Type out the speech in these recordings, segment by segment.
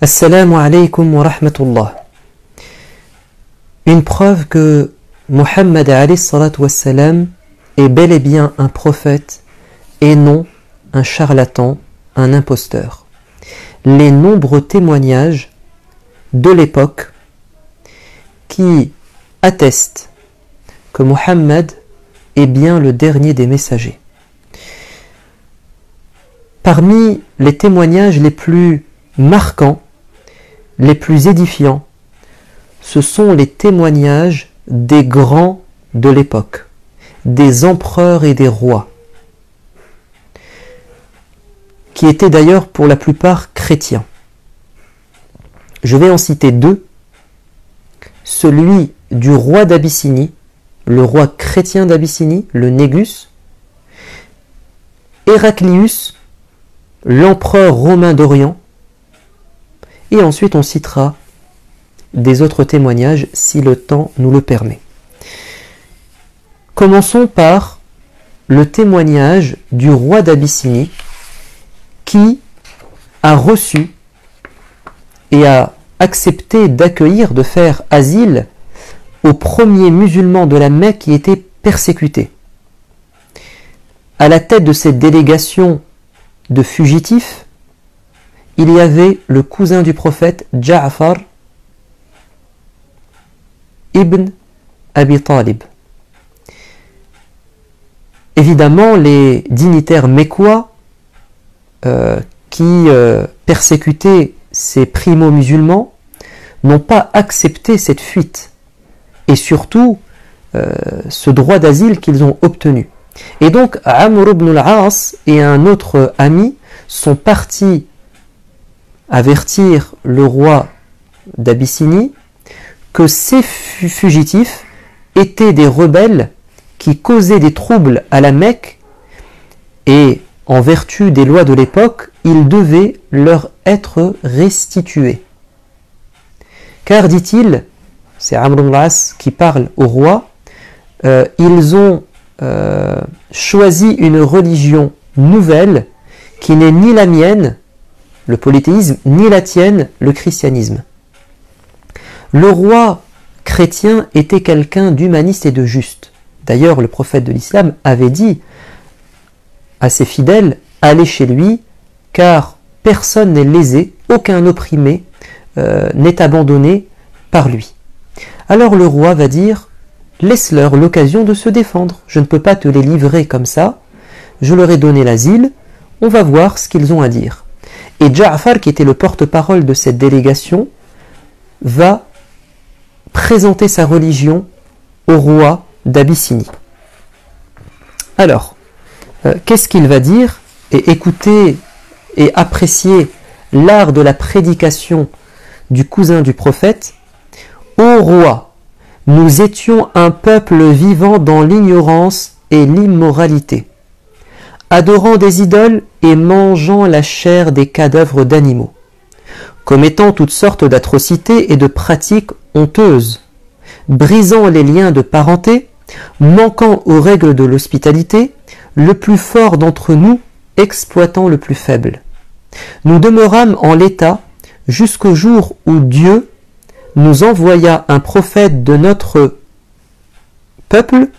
Assalamu alaikum wa rahmatullah. Une preuve que Muhammad alayhi salatu wassalam est bel et bien un prophète et non un charlatan, un imposteur. Les nombreux témoignages de l'époque qui attestent que Muhammad est bien le dernier des messagers. Parmi les témoignages les plus marquants, les plus édifiants, ce sont les témoignages des grands de l'époque, des empereurs et des rois, qui étaient d'ailleurs pour la plupart chrétiens. Je vais en citer deux. Celui du roi d'Abyssinie, le roi chrétien d'Abyssinie, le Négus, Héraclius, l'empereur romain d'Orient, et ensuite on citera des autres témoignages si le temps nous le permet. Commençons par le témoignage du roi d'Abyssinie qui a reçu et a accepté d'accueillir, de faire asile aux premiers musulmans de la Mecque qui étaient persécutés. À la tête de cette délégation de fugitifs, il y avait le cousin du prophète Ja'far ibn Abi Talib. Évidemment, les dignitaires mécois qui persécutaient ces primo-musulmans n'ont pas accepté cette fuite et surtout ce droit d'asile qu'ils ont obtenu. Et donc Amr ibn al-As et un autre ami sont partis avertir le roi d'Abyssinie que ces fugitifs étaient des rebelles qui causaient des troubles à la Mecque et en vertu des lois de l'époque, ils devaient leur être restitués. Car, dit-il, c'est Amr ibn al-As qui parle au roi, ils ont choisi une religion nouvelle qui n'est ni la mienne, le polythéisme, ni la tienne, le christianisme. Le roi chrétien était quelqu'un d'humaniste et de juste. D'ailleurs, le prophète de l'islam avait dit à ses fidèles, allez chez lui, car personne n'est lésé, aucun opprimé n'est abandonné par lui. Alors le roi va dire, laisse-leur l'occasion de se défendre, je ne peux pas te les livrer comme ça, je leur ai donné l'asile, on va voir ce qu'ils ont à dire. Et Ja'far, qui était le porte-parole de cette délégation, va présenter sa religion au roi d'Abyssinie. Alors, qu'est-ce qu'il va dire? Et écoutez et appréciez l'art de la prédication du cousin du prophète. Ô roi, nous étions un peuple vivant dans l'ignorance et l'immoralité, adorant des idoles et mangeant la chair des cadavres d'animaux, commettant toutes sortes d'atrocités et de pratiques honteuses, brisant les liens de parenté, manquant aux règles de l'hospitalité, le plus fort d'entre nous exploitant le plus faible. Nous demeurâmes en l'état jusqu'au jour où Dieu nous envoya un prophète de notre peuple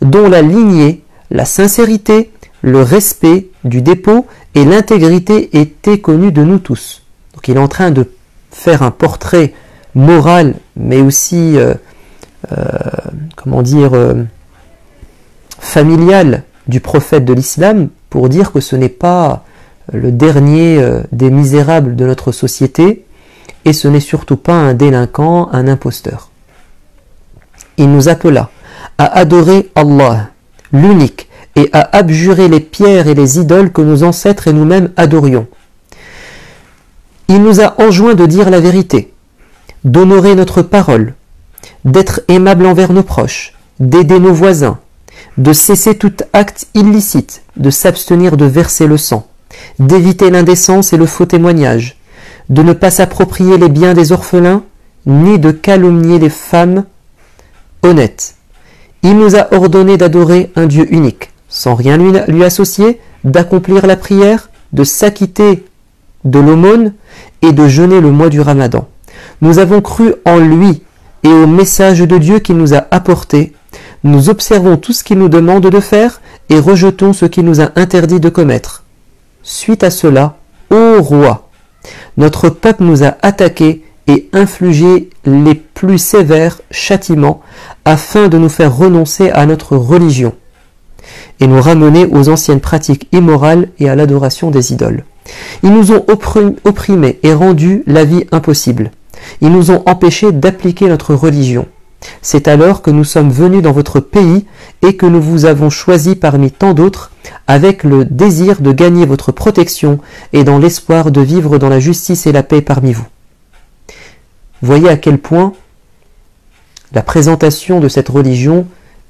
dont la lignée, la sincérité, le respect du dépôt et l'intégrité étaient connus de nous tous. Donc il est en train de faire un portrait moral, mais aussi, familial du prophète de l'islam, pour dire que ce n'est pas le dernier des misérables de notre société, et ce n'est surtout pas un délinquant, un imposteur. Il nous appela à adorer Allah, l'unique, et à abjurer les pierres et les idoles que nos ancêtres et nous-mêmes adorions. Il nous a enjoint de dire la vérité, d'honorer notre parole, d'être aimable envers nos proches, d'aider nos voisins, de cesser tout acte illicite, de s'abstenir de verser le sang, d'éviter l'indécence et le faux témoignage, de ne pas s'approprier les biens des orphelins, ni de calomnier les femmes honnêtes. Il nous a ordonné d'adorer un Dieu unique, sans rien lui associer, d'accomplir la prière, de s'acquitter de l'aumône et de jeûner le mois du Ramadan. Nous avons cru en lui et au message de Dieu qu'il nous a apporté. Nous observons tout ce qu'il nous demande de faire et rejetons ce qu'il nous a interdit de commettre. Suite à cela, ô roi, notre peuple nous a attaqués et infligé les plus sévères châtiments afin de nous faire renoncer à notre religion et nous ramener aux anciennes pratiques immorales et à l'adoration des idoles. Ils nous ont opprimés et rendu la vie impossible. Ils nous ont empêchés d'appliquer notre religion. C'est alors que nous sommes venus dans votre pays et que nous vous avons choisi parmi tant d'autres avec le désir de gagner votre protection et dans l'espoir de vivre dans la justice et la paix parmi vous. Voyez à quel point la présentation de cette religion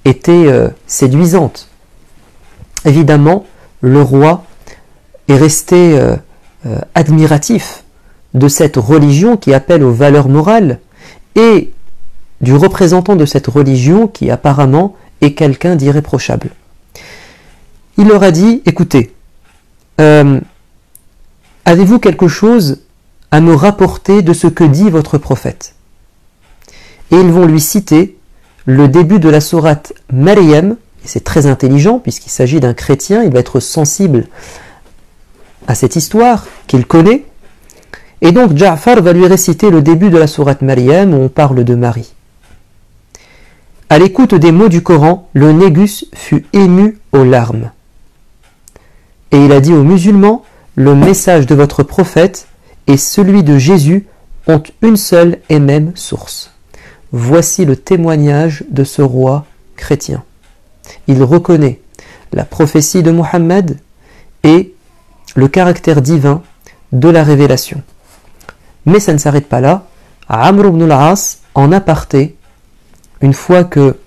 était séduisante. Évidemment, le roi est resté admiratif de cette religion qui appelle aux valeurs morales et du représentant de cette religion qui apparemment est quelqu'un d'irréprochable. Il leur a dit, écoutez, avez-vous quelque chose à me rapporter de ce que dit votre prophète? Et ils vont lui citer le début de la sourate Maryam, et c'est très intelligent puisqu'il s'agit d'un chrétien, il va être sensible à cette histoire qu'il connaît, et donc Ja'far va lui réciter le début de la sourate Maryam où on parle de Marie. À l'écoute des mots du Coran, le Négus fut ému aux larmes. Et il a dit aux musulmans, le message de votre prophète et celui de Jésus ont une seule et même source. Voici le témoignage de ce roi chrétien. Il reconnaît la prophétie de Muhammad et le caractère divin de la révélation. Mais ça ne s'arrête pas là. Amr ibn al-As, en aparté, une fois que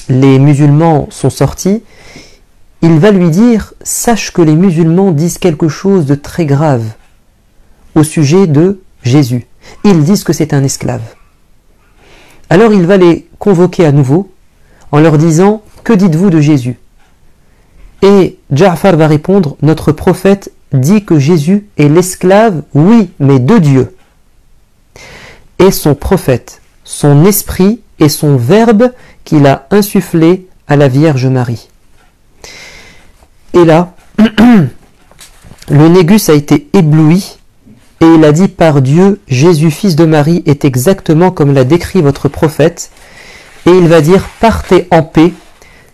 les musulmans sont sortis, il va lui dire « Sache que les musulmans disent quelque chose de très grave au sujet de Jésus. Ils disent que c'est un esclave. » Alors il va les convoquer à nouveau en leur disant « Que dites-vous de Jésus ?» Et Ja'far va répondre « Notre prophète dit que Jésus est l'esclave, oui, mais de Dieu. Et son prophète, son esprit et son verbe qu'il a insufflé à la Vierge Marie. » Et là, le Négus a été ébloui et il a dit « Par Dieu, Jésus, fils de Marie, est exactement comme l'a décrit votre prophète. » Et il va dire « Partez en paix,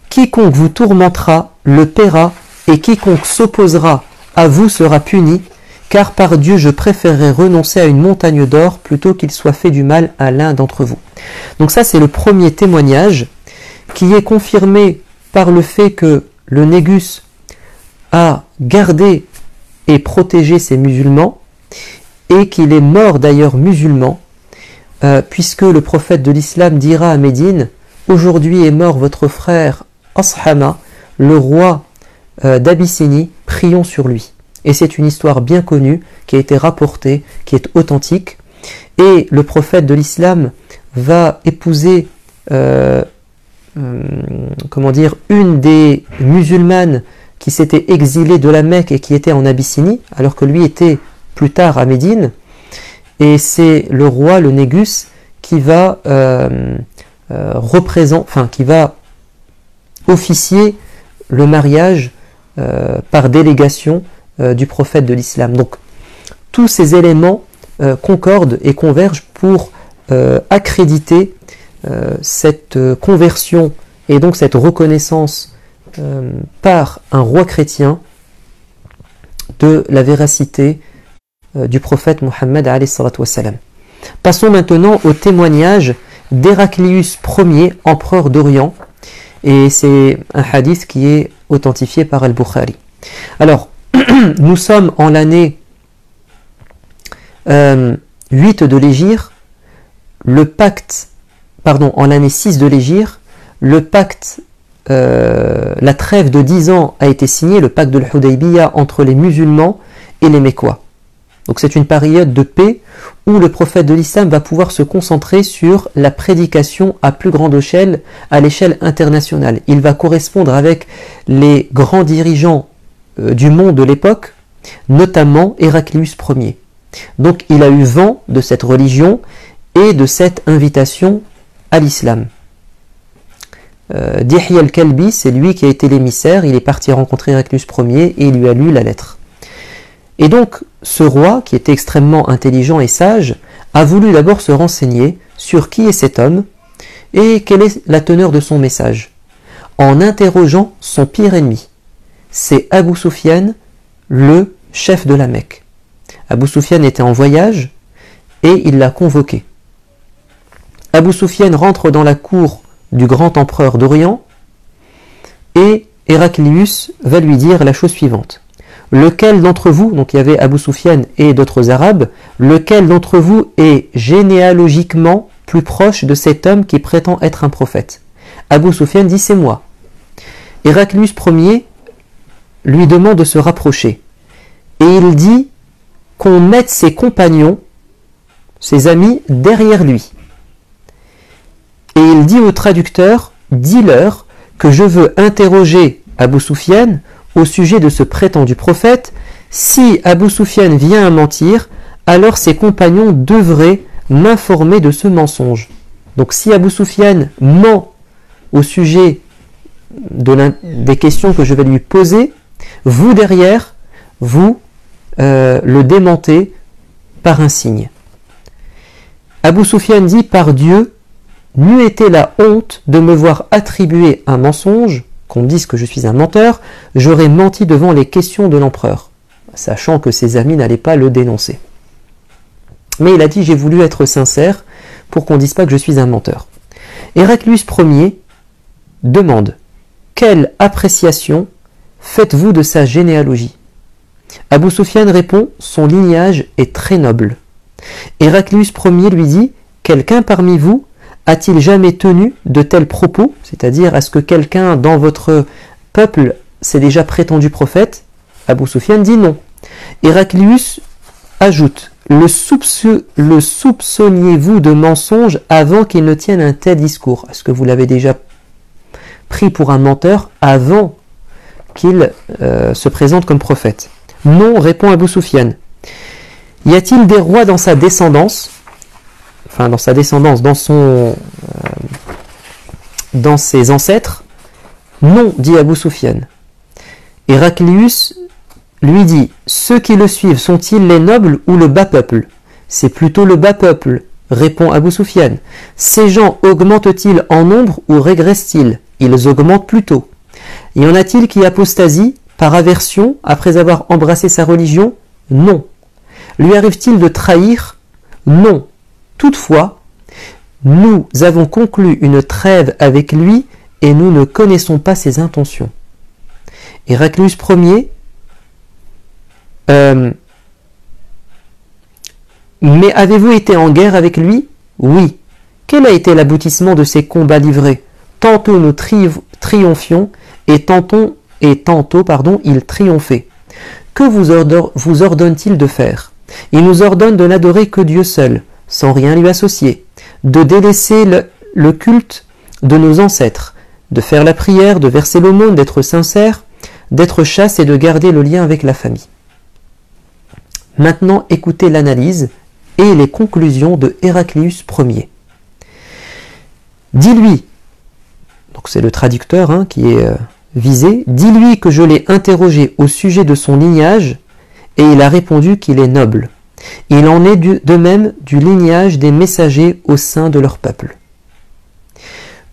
quiconque vous tourmentera le paiera et quiconque s'opposera à vous sera puni, car par Dieu je préférerais renoncer à une montagne d'or plutôt qu'il soit fait du mal à l'un d'entre vous. » Donc ça c'est le premier témoignage qui est confirmé par le fait que le Négus a gardé et protégé ses musulmans et qu'il est mort d'ailleurs musulman puisque le prophète de l'islam dira à Médine « Aujourd'hui est mort votre frère Ashama, le roi d'Abyssinie, prions sur lui. » Et c'est une histoire bien connue qui a été rapportée, qui est authentique. Et le prophète de l'islam va épouser une des musulmanes qui s'était exilée de la Mecque et qui était en Abyssinie, alors que lui était plus tard à Médine. Et c'est le roi, le Négus, qui va qui va officier le mariage par délégation du prophète de l'islam. Donc tous ces éléments concordent et convergent pour accréditer cette conversion et donc cette reconnaissance par un roi chrétien de la véracité du prophète Mohammed alayhi salatu wassalam. Passons maintenant au témoignage d'Héraclius Ier, empereur d'Orient, et c'est un hadith qui est authentifié par Al-Bukhari. Alors, nous sommes en l'année 8 de l'Hégire, en l'année 6 de l'Hégire, le pacte, la trêve de 10 ans a été signée, le pacte de l'Hudaybiyah entre les musulmans et les Mécois. Donc c'est une période de paix où le prophète de l'islam va pouvoir se concentrer sur la prédication à plus grande échelle, à l'échelle internationale. Il va correspondre avec les grands dirigeants du monde de l'époque notamment Héraclius Ier. Donc il a eu vent de cette religion et de cette invitation à l'islam. Dihya al-Kalbi, c'est lui qui a été l'émissaire, il est parti rencontrer Héraclius Ier et il lui a lu la lettre. Et donc ce roi, qui était extrêmement intelligent et sage, a voulu d'abord se renseigner sur qui est cet homme et quelle est la teneur de son message, en interrogeant son pire ennemi. C'est Abu Sufyan, le chef de la Mecque. Abu Sufyan était en voyage et il l'a convoqué. Abu Sufyan rentre dans la cour du grand empereur d'Orient et Héraclius va lui dire la chose suivante. Lequel d'entre vous, donc il y avait Abu Sufyan et d'autres Arabes, lequel d'entre vous est généalogiquement plus proche de cet homme qui prétend être un prophète? Abu Sufyan dit c'est moi. Héraclius Ier lui demande de se rapprocher et il dit qu'on mette ses compagnons, ses amis, derrière lui. Et il dit au traducteur, dis-leur que je veux interroger Abu Sufyan au sujet de ce prétendu prophète. Si Abu Sufyan vient à mentir, alors ses compagnons devraient m'informer de ce mensonge. Donc si Abu Sufyan ment au sujet des questions que je vais lui poser, vous derrière, vous le démentez par un signe. Abu Sufyan dit, par Dieu, n'eût été la honte de me voir attribuer un mensonge, qu'on dise que je suis un menteur, j'aurais menti devant les questions de l'empereur, sachant que ses amis n'allaient pas le dénoncer. Mais il a dit, j'ai voulu être sincère pour qu'on ne dise pas que je suis un menteur. Héraclius Ier demande, quelle appréciation faites-vous de sa généalogie? Abu Sufyan répond, son lignage est très noble. Héraclius Ier lui dit, quelqu'un parmi vous a-t-il jamais tenu de tels propos, c'est-à-dire est-ce que quelqu'un dans votre peuple s'est déjà prétendu prophète? Abu Sufyan dit non. Héraclius ajoute, le soupçonniez-vous de mensonge avant qu'il ne tienne un tel discours? Est-ce que vous l'avez déjà pris pour un menteur avant qu'il se présente comme prophète? Non, répond Abu Sufyan. Y a-t-il des rois dans sa descendance, dans ses ancêtres? Non, dit Abu Sufyan. Héraclius lui dit, ceux qui le suivent sont-ils les nobles ou le bas peuple? C'est plutôt le bas peuple, répond Abu Sufyan. Ces gens augmentent-ils en nombre ou régressent-ils? Ils augmentent plutôt. Y en a-t-il qui apostasient par aversion après avoir embrassé sa religion? Non. Lui arrive-t-il de trahir? Non. Toutefois, nous avons conclu une trêve avec lui et nous ne connaissons pas ses intentions. Héraclius Ier, mais avez-vous été en guerre avec lui? Oui. Quel a été l'aboutissement de ces combats livrés? Tantôt nous triomphions et tantôt, il triomphait. Que vous ordonne-t-il de faire? Il nous ordonne de n'adorer que Dieu seul, sans rien lui associer, de délaisser le culte de nos ancêtres, de faire la prière, de verser l'aumône, d'être sincère, d'être chaste et de garder le lien avec la famille. Maintenant, écoutez l'analyse et les conclusions de Héraclius Ier. Dis-lui, donc c'est le traducteur qui est visé, dis-lui que je l'ai interrogé au sujet de son lignage et il a répondu qu'il est noble. Il en est de même du lignage des messagers au sein de leur peuple.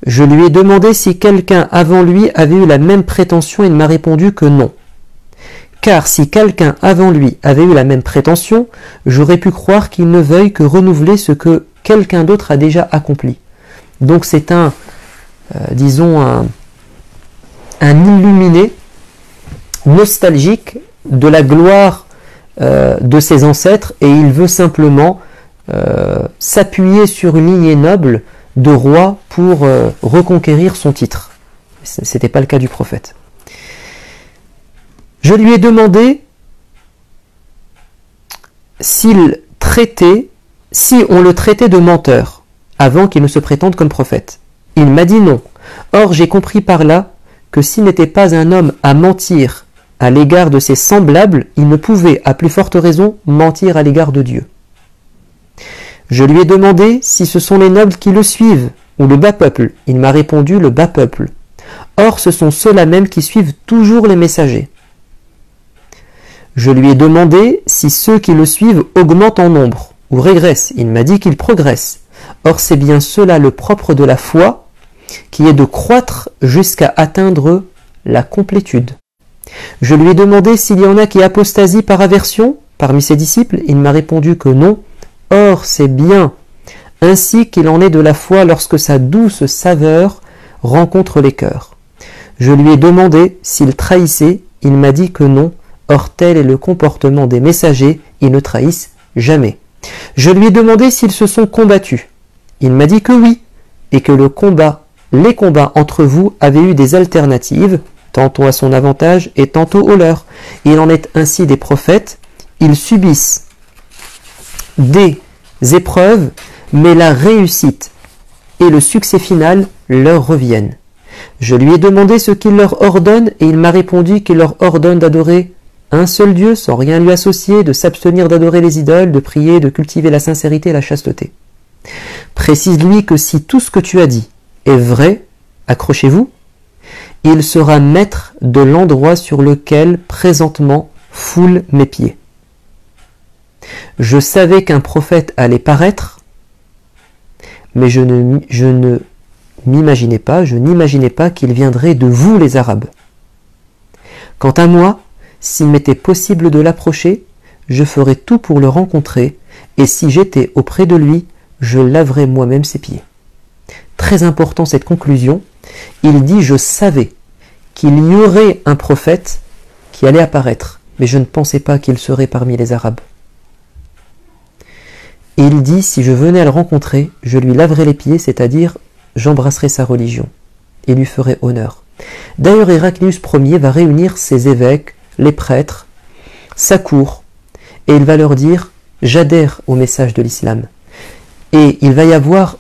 Je lui ai demandé si quelqu'un avant lui avait eu la même prétention et il m'a répondu que non. Car si quelqu'un avant lui avait eu la même prétention, j'aurais pu croire qu'il ne veuille que renouveler ce que quelqu'un d'autre a déjà accompli. Donc c'est un illuminé nostalgique de la gloire de ses ancêtres et il veut simplement s'appuyer sur une lignée noble de rois pour reconquérir son titre. Ce n'était pas le cas du prophète. Je lui ai demandé si on le traitait de menteur avant qu'il ne se prétende comme prophète. Il m'a dit non. Or j'ai compris par là que s'il n'était pas un homme à mentir à l'égard de ses semblables, il ne pouvait, à plus forte raison, mentir à l'égard de Dieu. Je lui ai demandé si ce sont les nobles qui le suivent, ou le bas peuple. Il m'a répondu le bas peuple. Or, ce sont ceux-là même qui suivent toujours les messagers. Je lui ai demandé si ceux qui le suivent augmentent en nombre, ou régressent. Il m'a dit qu'ils progressent. Or, c'est bien cela le propre de la foi, qui est de croître jusqu'à atteindre la complétude. Je lui ai demandé s'il y en a qui apostasient par aversion parmi ses disciples. Il m'a répondu que non. Or, c'est bien ainsi qu'il en est de la foi lorsque sa douce saveur rencontre les cœurs. Je lui ai demandé s'il trahissait. Il m'a dit que non. Or, tel est le comportement des messagers. Ils ne trahissent jamais. Je lui ai demandé s'ils se sont combattus. Il m'a dit que oui, et que les combats entre vous avaient eu des alternatives, tantôt à son avantage et tantôt au leur. Il en est ainsi des prophètes. Ils subissent des épreuves, mais la réussite et le succès final leur reviennent. Je lui ai demandé ce qu'il leur ordonne, et il m'a répondu qu'il leur ordonne d'adorer un seul Dieu sans rien lui associer, de s'abstenir d'adorer les idoles, de prier, de cultiver la sincérité et la chasteté. Précise-lui que si tout ce que tu as dit est vrai, accrochez-vous, il sera maître de l'endroit sur lequel présentement foulent mes pieds. Je savais qu'un prophète allait paraître, mais je n'imaginais pas qu'il viendrait de vous les Arabes. Quant à moi, s'il m'était possible de l'approcher, je ferais tout pour le rencontrer, et si j'étais auprès de lui, je laverais moi-même ses pieds. Très important cette conclusion. Il dit « Je savais qu'il y aurait un prophète qui allait apparaître, mais je ne pensais pas qu'il serait parmi les Arabes. » Et il dit « Si je venais à le rencontrer, je lui laverais les pieds, c'est-à-dire j'embrasserais sa religion et lui ferais honneur. » D'ailleurs, Héraclius Ier va réunir ses évêques, les prêtres, sa cour, et il va leur dire « J'adhère au message de l'islam. » Et il va y avoir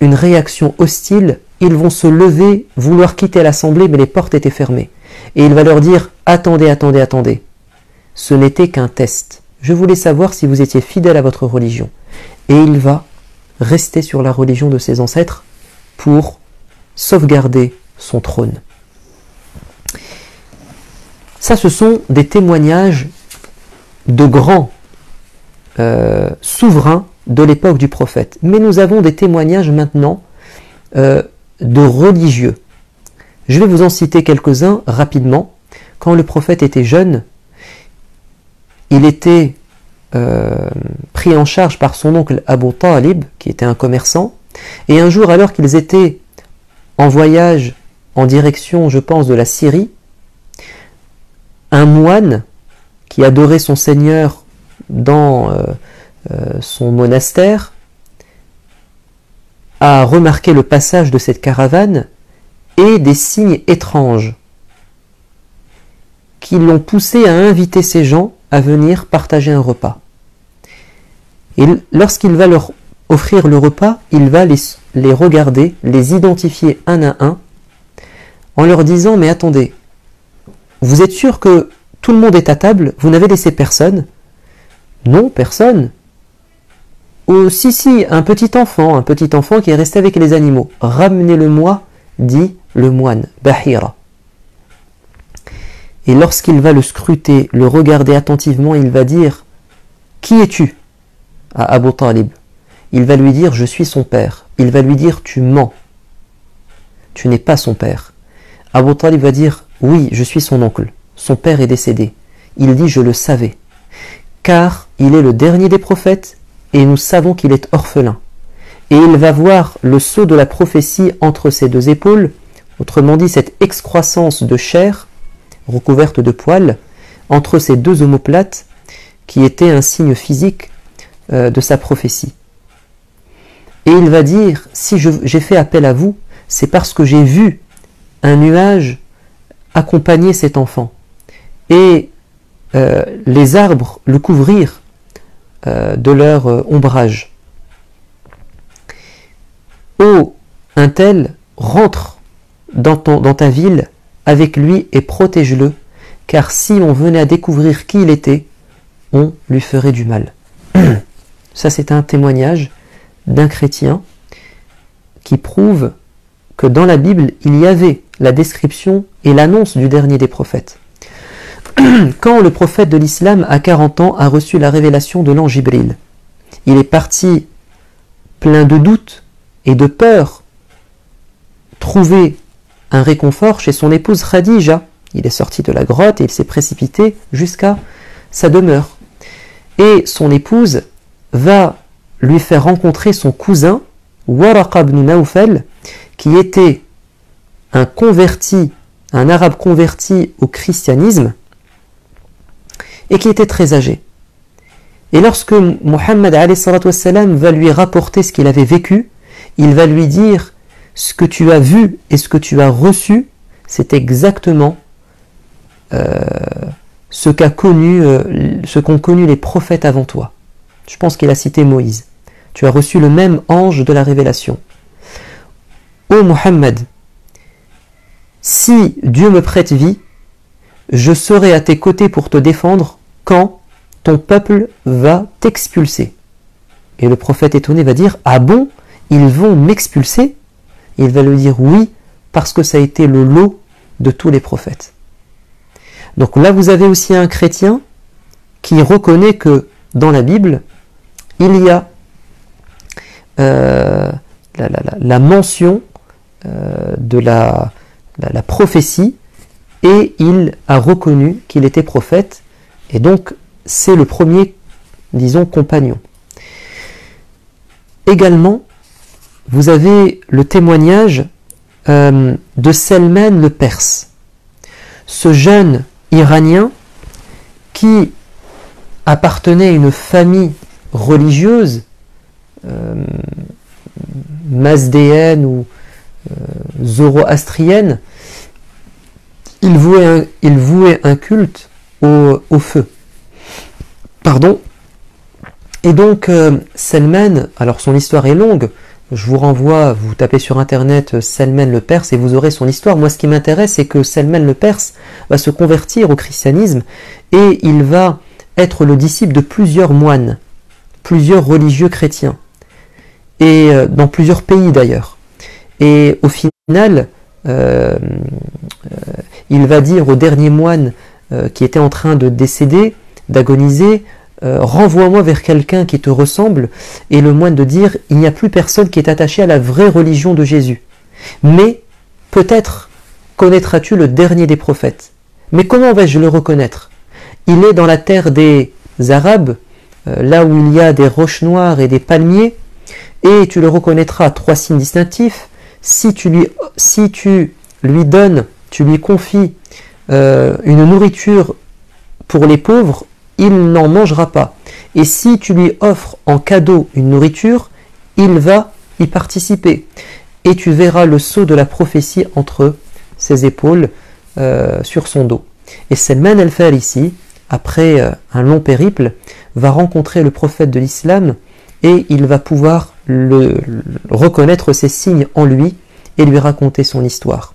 une réaction hostile, ils vont se lever, vouloir quitter l'assemblée, mais les portes étaient fermées. Et il va leur dire « Attendez, attendez, attendez. Ce n'était qu'un test. Je voulais savoir si vous étiez fidèle à votre religion. » Et il va rester sur la religion de ses ancêtres pour sauvegarder son trône. Ça, ce sont des témoignages de grands souverains de l'époque du prophète. Mais nous avons des témoignages maintenant de religieux. Je vais vous en citer quelques-uns rapidement. Quand le prophète était jeune, il était pris en charge par son oncle Abu Talib, qui était un commerçant, et un jour, alors qu'ils étaient en voyage en direction, je pense, de la Syrie, un moine qui adorait son Seigneur dans son monastère a remarqué le passage de cette caravane et des signes étranges qui l'ont poussé à inviter ces gens à venir partager un repas. Et lorsqu'il va leur offrir le repas, il va les regarder, les identifier un à un, en leur disant « Mais attendez, vous êtes sûr que tout le monde est à table? Vous n'avez laissé personne ?» « Non, personne. »« Oh, si, un petit enfant qui est resté avec les animaux. Ramenez-le-moi, dit le moine, Bahira. » Et lorsqu'il va le scruter, le regarder attentivement, il va dire « Qui es-tu » à Abu Talib. Il va lui dire « Je suis son père ». Il va lui dire « Tu mens. Tu n'es pas son père. » Abu Talib va dire « Oui, je suis son oncle. Son père est décédé. » Il dit « Je le savais. Car il est le dernier des prophètes et nous savons qu'il est orphelin. » Et il va voir le sceau de la prophétie entre ses deux épaules, autrement dit cette excroissance de chair recouverte de poils entre ses deux omoplates qui était un signe physique de sa prophétie. Et il va dire « Si j'ai fait appel à vous, c'est parce que j'ai vu un nuage accompagner cet enfant et les arbres le couvrir de leur ombrage. Ô un tel, rentre dans ta ville avec lui et protège-le, car si on venait à découvrir qui il était, on lui ferait du mal. Ça, c'est un témoignage d'un chrétien qui prouve que dans la Bible, il y avait la description et l'annonce du dernier des prophètes. Quand le prophète de l'islam, à 40 ans, a reçu la révélation de l'ange Jibril, il est parti plein de doutes et de peur, trouver un réconfort chez son épouse Khadija. Il est sorti de la grotte et il s'est précipité jusqu'à sa demeure. Et son épouse va lui faire rencontrer son cousin, Waraqa ibn Nawfal, qui était un converti, un arabe converti au christianisme, et qui était très âgé. Et lorsque Muhammad va lui rapporter ce qu'il avait vécu, il va lui dire: ce que tu as vu et ce que tu as reçu, c'est exactement ce qu'ont connu les prophètes avant toi. Je pense qu'il a cité Moïse. Tu as reçu le même ange de la révélation. Ô Muhammad, si Dieu me prête vie, je serai à tes côtés pour te défendre quand ton peuple va t'expulser. Et le prophète étonné va dire: ah bon, ils vont m'expulser? Il va lui dire: oui, parce que ça a été le lot de tous les prophètes. Donc là, vous avez aussi un chrétien qui reconnaît que dans la Bible, il y a la mention de la prophétie, et il a reconnu qu'il était prophète, et donc c'est le premier, disons, compagnon. Également, vous avez le témoignage de Salman le Perse, ce jeune Iranien qui appartenait à une famille religieuse, mazdéenne ou zoroastrienne. Il vouait un culte au feu. Pardon. Et donc Salman, alors son histoire est longue, je vous renvoie, vous tapez sur internet Salman le Perse et vous aurez son histoire. Moi, ce qui m'intéresse, c'est que Salman le Perse va se convertir au christianisme et il va être le disciple de plusieurs moines, plusieurs religieux chrétiens, et dans plusieurs pays d'ailleurs. Et au final, il va dire au dernier moine qui était en train de décéder, d'agoniser: renvoie-moi vers quelqu'un qui te ressemble. Et le moine de dire: il n'y a plus personne qui est attaché à la vraie religion de Jésus. Mais peut-être connaîtras-tu le dernier des prophètes. Mais comment vais-je le reconnaître? Il est dans la terre des Arabes, là où il y a des roches noires et des palmiers, et tu le reconnaîtras à 3 signes distinctifs. Si tu lui donnes, tu lui confies une nourriture pour les pauvres, il n'en mangera pas. Et si tu lui offres en cadeau une nourriture, il va y participer. Et tu verras le sceau de la prophétie entre ses épaules, sur son dos. Et Salman al-Farisi, après un long périple, va rencontrer le prophète de l'islam et il va pouvoir reconnaître ses signes en lui et lui raconter son histoire.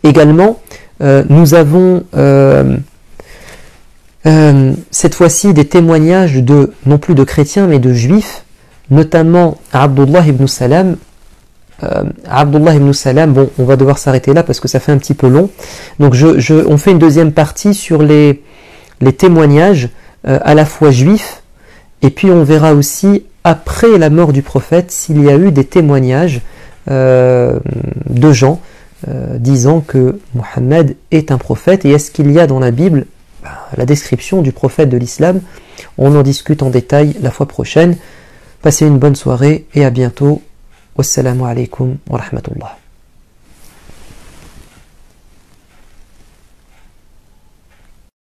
Également, nous avons cette fois-ci des témoignages non plus de chrétiens mais de juifs, notamment Abdullah ibn Salam. Abdullah ibn Salam, bon, on va devoir s'arrêter là parce que ça fait un petit peu long. Donc on fait une deuxième partie sur les témoignages à la fois juifs, et puis on verra aussi après la mort du prophète s'il y a eu des témoignages de gens disant que Mohammed est un prophète, et est-ce qu'il y a dans la Bible la description du prophète de l'islam. On en discute en détail la fois prochaine. Passez une bonne soirée et à bientôt. Wassalamu alaikum wa rahmatullah.